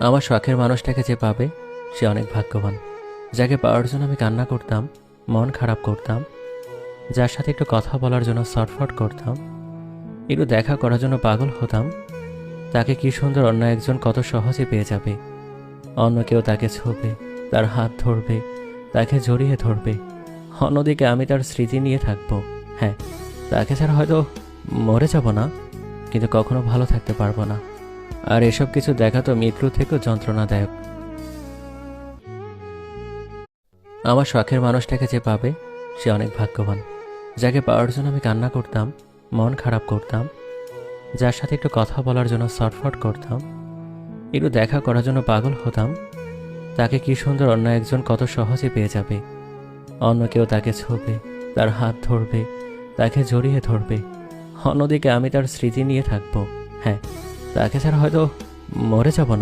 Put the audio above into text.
আমার শখের মানুষটাকে যে পাবে সে অনেক ভাগ্যবান। যাকে পাওয়ার জন্য আমি কান্না করতাম, মন খারাপ করতাম, যার সাথে একটু কথা বলার জন্য ছটফট করতাম, একটু দেখা করার জন্য পাগল হতাম, তাকে কি সুন্দর অন্য একজন কত সহজে পেয়ে যাবে। অন্য কেউ তাকে ছোঁবে, তার হাত ধরবে, তাকে জড়িয়ে ধরবে। অন্যদিকে আমি তার স্মৃতি নিয়ে থাকবো। হ্যাঁ, তাকে ছাড়া হয়তো মরে যাব না, কিন্তু কখনো ভালো থাকতে পারবো না। আর এসব কিছু দেখা তো মৃত্যু থেকেও যন্ত্রণাদায়ক। আমার শখের মানুষটাকে যে পাবে সে অনেক ভাগ্যবান। যাকে পাওয়ার জন্য আমি কান্না করতাম, মন খারাপ করতাম, যার সাথে একটু কথা বলার জন্য ছটফট করতাম, একটু দেখা করার জন্য পাগল হতাম, তাকে কি সুন্দর অন্য একজন কত সহজে পেয়ে যাবে। অন্য কেউ তাকে ছোঁবে, তার হাত ধরবে, তাকে জড়িয়ে ধরবে। অন্যদিকে আমি তার স্মৃতি নিয়ে থাকবো। হ্যাঁ, তাকে ছাড়া হয়তো মরে যাব না।